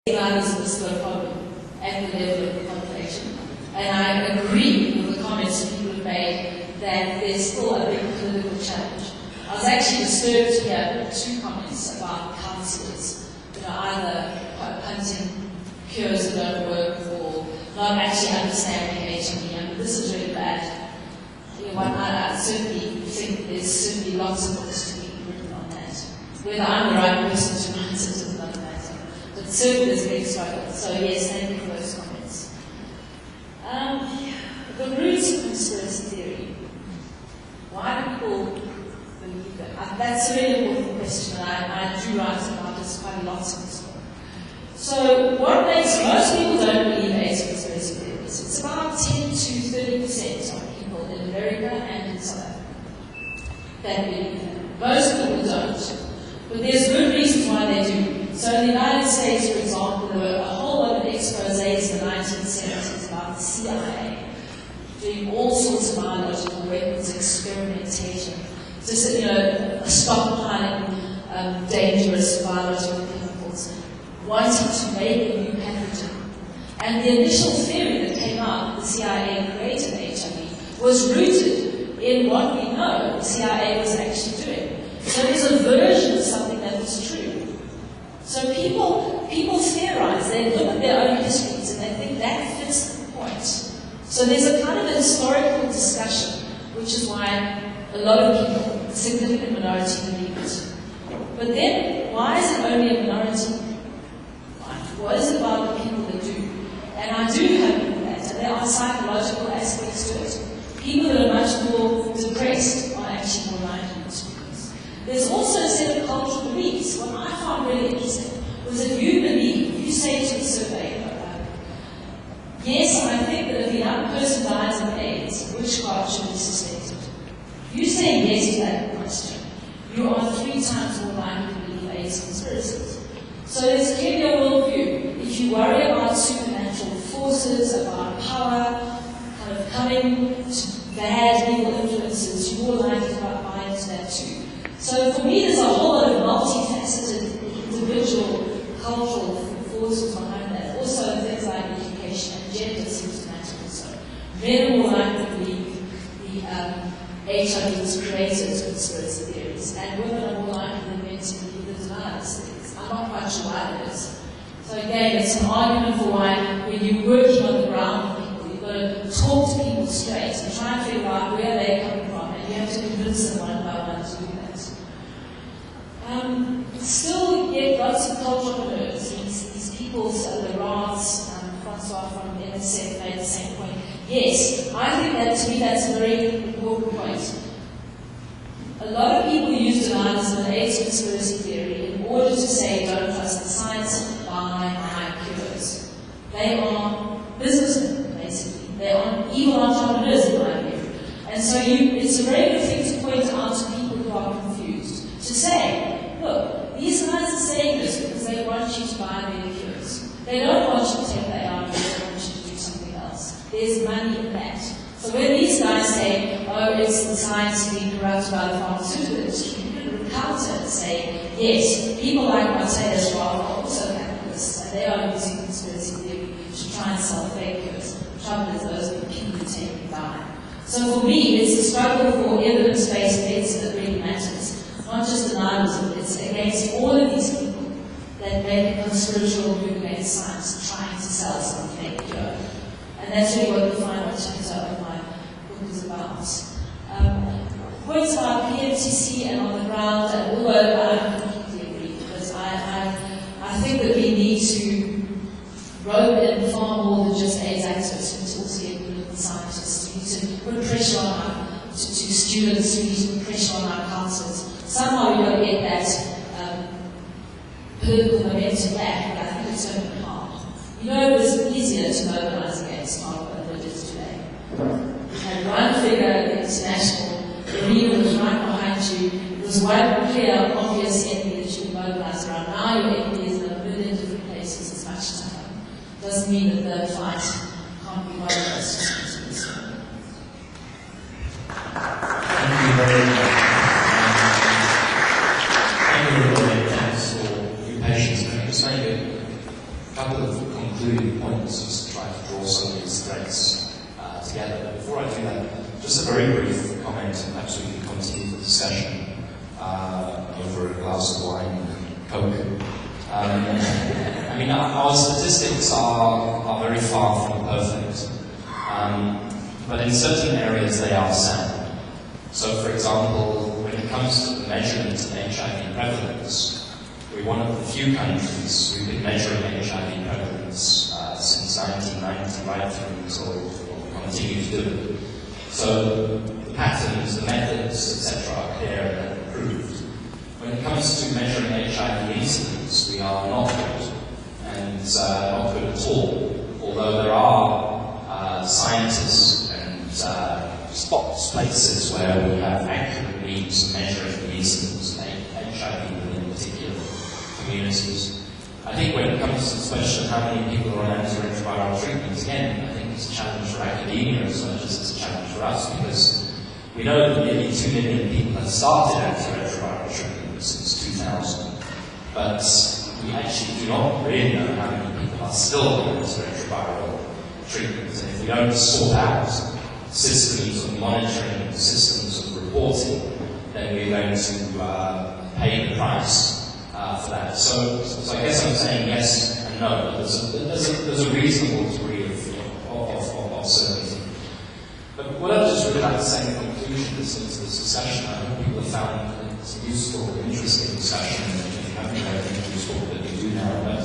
Violence is still a problem at the level of the population. And I agree with the comments people have made that there's still a big political challenge. I was actually disturbed to hear two comments about councillors, either punting cures that don't work or not actually understanding HIV. I mean, this is really bad. I certainly think there's certainly lots of books to be written on that. Whether I'm the right person to write it is another matter. But certainly there's a big struggle. So yes, thank you for those comments. The roots of conspiracy theory. Why do people believe that? That's a really important question, and I do write about this quite a lot in this book. So what makes most people don't believe AIDS conspiracy theories? It's about 10 to 30% of people in America and in South Africa that believe that. Most people don't. But there's good reasons why they do. So in the United States, for example, there were a whole lot of exposés in the 1970s about the CIA doing all sorts of biological weapons experimentation, just stockpiling dangerous biological chemicals, wanting to make a new pathogen. And the initial theory that came out, the CIA created HIV, was rooted in what we know the CIA was actually doing. So there's a version of something that was true. So people theorize, they look at their own histories and they think that fits the point. So there's a kind of a historical discussion, which is why a lot of people, a significant minority, believe it. But then, why is it only a minority? What is it about the people that do? And I do hope that, and there are psychological aspects to it. People that are much more depressed are actually more likely to do this. There's also a set of cultural beliefs. What I found really interesting was if you believe, you say to the survey, yes, I think that if a young person dies of AIDS, witchcraft should be suspected. You say yes to that question, you are 3 times more likely to believe AIDS conspiracies. So there's clearly a worldview. If you worry about supernatural forces, about power, kind of coming to bad, evil influences, you're more likely to buy into that too. So for me, there's a whole lot of multifaceted individual cultural forces behind that. Also things like education and gender seems to matter also. Men are more likely to believe the HIV was created as conspiracy theories, and women are more likely than men to believe the deniers theories. I'm not quite sure why that is. So again, it's an argument for why when you're working on the ground with people, you've got to talk to people straight and try and figure out where they're coming from, and you have to convince them one by one to do that. Still, yet lots of cultural nerds, these people, the Rats, Francois from NSF made the same point. Yes, I think that to me that's a very important point. A lot of people use denials of an AIDS conspiracy theory in order to say don't trust the science, buy cures. They are businessmen, basically. They are evil entrepreneurs, in my view. And so it's a very good thing to point out to people who are confused. To say, look, these guys are saying this because they want you to buy their cures. They don't want you to take the ARV, they want you to do something else. There's money in that. So when these guys say, oh, it's the science being corrupted by the pharmaceutical industry, you can counter and say, yes, people like Martina Schwab are also capitalists, and they are using conspiracy theory to try and sell fake cures. The trouble is those are the people who take and die. So for me, it's the struggle for evidence-based medicine that really matters, not just denialism. It's against all of these people that make a conspiratorial move against science, trying to sell some fake cure. And that's really what the final chapter of my book is about. Points about PMTC and on the ground, and although I completely agree, because I think that we need to rope in far more than just AIDS activists. We need to also get political scientists. We need to put pressure on our to students. We need to put pressure on our councils. Somehow we've got to get that political momentum back, but I think it's going to be hard. It was easier to mobilize against Margaret than it is today. We had one figure in the international, the leader was right behind you. It was one clear, obvious enemy that you could mobilize around. Now your enemy is in a million different places, it's much tougher. Doesn't mean that the fight can't be mobilized. Thank you very much. Thanks for your patience. Can I just say that a couple of concluding points just to try to draw some of these threads together. But before I do that, just a very brief comment, and perhaps we can continue the discussion over a glass of wine and Coke. I mean, our statistics are very far from perfect, but in certain areas they are sound. So, for example, when it comes to the measurement of HIV prevalence, we're one of the few countries who've been measuring HIV prevalence since 1990 right through until we continue to do it. So the patterns, the methods, etc. are clear and approved. When it comes to measuring HIV incidence, we are not good, and not good at all, although there are scientists and spots, places where we have accurate means of measuring the incidence of HIV within particular communities. I think when it comes to this question of how many people are on antiretroviral treatments, again, I think it's a challenge for academia as much as it's a challenge for us, because we know that nearly 2 million people have started antiretroviral treatment since 2000, but we actually do not really know how many people are still on antiretroviral treatment. And if we don't sort out systems of monitoring, systems of reporting, then we're going to pay the price for that. So I guess I'm saying yes and no. There's a reasonable degree of certainty. But what I'd just really like to say in conclusion to this discussion, I hope people have found it's a useful, interesting discussion, and if you haven't heard anything useful that we do now. But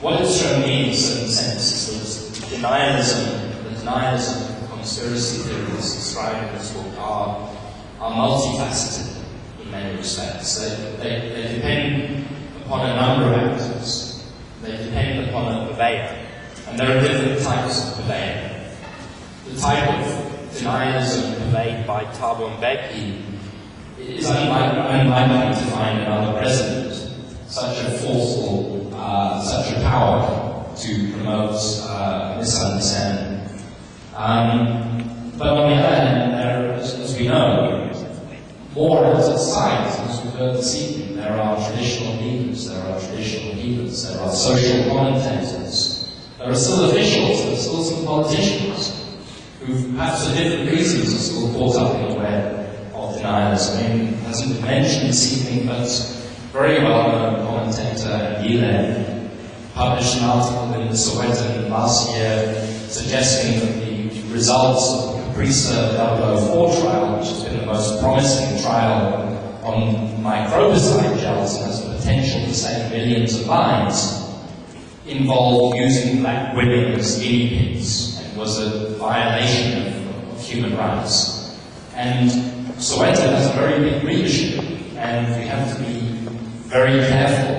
what it's shown me in a certain sense is that denialism, conspiracy theories described in this book are multifaceted in many respects. They depend upon a number of actors. They depend upon a purveyor. And there are different types of purveyor. The type of denialism purveyed by Thabo Mbeki is unlikely to find another president such a forceful, such a power to promote misunderstanding. But on the other hand, there, as we know, more outside, as we've heard this evening, there are traditional leaders, there are traditional healers, there are social commentators, there are still officials, there are still some politicians who, perhaps for different reasons, are still caught up in the web of denialism. I mean, it hasn't been mentioned this evening, but very well-known commentator Gilead published an article in the Sowetan last year suggesting that the results of the Caprisa 004 trial, which has been the most promising trial on microbicide gels and has the potential to save millions of lives, involved using black women as guinea pigs and was a violation of human rights. And Sowetan has a very big readership, and we have to be very careful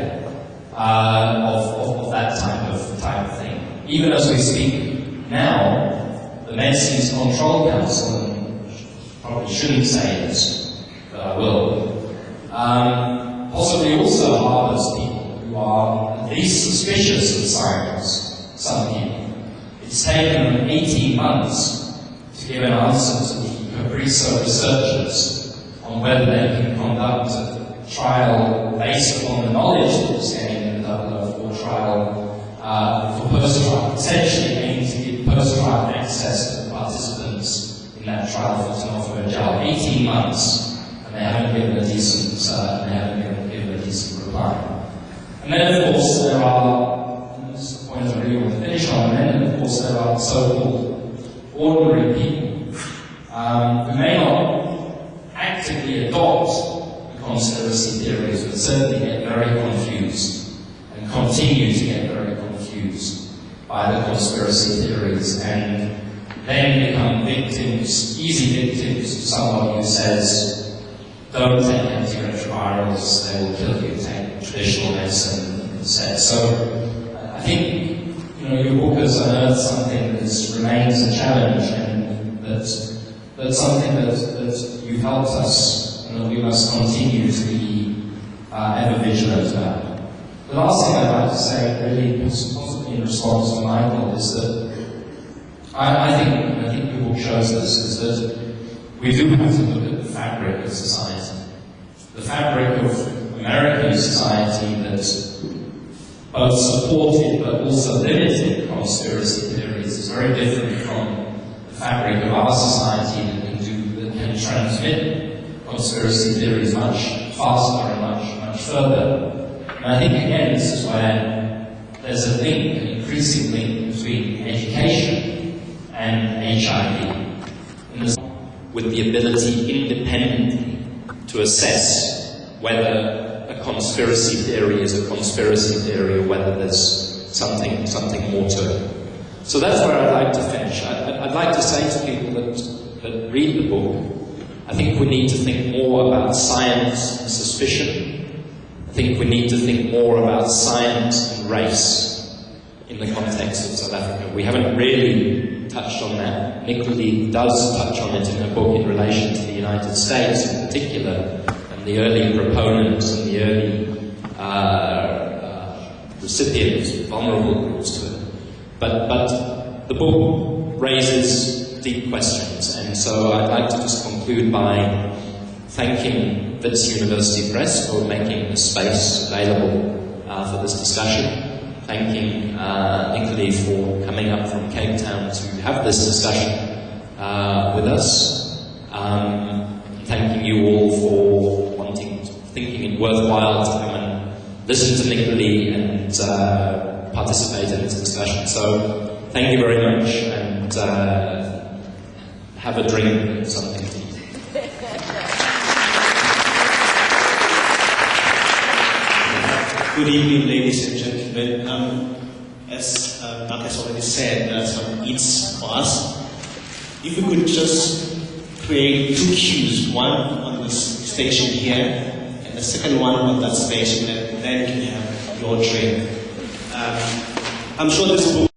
of that type of thing. Even as we speak now, the Medicines Control Council, and probably shouldn't say this, but I will, possibly also harbors people who are at least suspicious of science, some people. It's taken them 18 months to give an answer to the Caprisa researchers on whether they can conduct a trial based upon the knowledge that was gained in the 004 trial for post-trial, essentially aiming to give post-trial access to the participants in that trial for tenofovir gel. 18 months, and they haven't given a decent reply. And then, of course, there are, and this is the point I really want to finish on, and then, of course, there are so-called ordinary people who may not actively adopt conspiracy theories, but certainly get very confused and continue to get very confused by the conspiracy theories, and then become victims, easy victims to someone who says, don't take antiretrovirals, they will kill you, take traditional medicine instead. So I think, your book has unearthed something that remains a challenge, and that's something that you've helped us, and that we must continue to be ever vigilant about. The last thing I'd like to say, really possibly in response to Michael, is that I think your book shows this, is that we do have to look at the fabric of society. The fabric of American society that both supported but also limited conspiracy theories is very different from the fabric of our society that can transmit conspiracy theories much faster and much further. And I think again this is where there's a link, an increasing link between education and HIV, with the ability independently to assess whether a conspiracy theory is a conspiracy theory or whether there's something more to it. So that's where I'd like to finish. I'd like to say to people that read the book, I think we need to think more about science and suspicion. I think we need to think more about science and race in the context of South Africa. We haven't really touched on that. Nicolee does touch on it in her book in relation to the United States in particular, and the early proponents and the early recipients, vulnerable groups to it. But the book raises deep questions, and so I'd like to just conclude by thanking Wits University Press for making the space available for this discussion. Thanking Nicolee for coming up from Cape Town to have this discussion with us. Thanking you all for thinking it worthwhile to come and listen to Nicolee and participate in this discussion. So thank you very much, and have a drink and something to eat. Good evening, ladies and gentlemen. As Mark has already said, there are some eats for us. If we could just create 2 queues, one on this station here, and the second one on that station, and then you can have your drink. I'm sure this book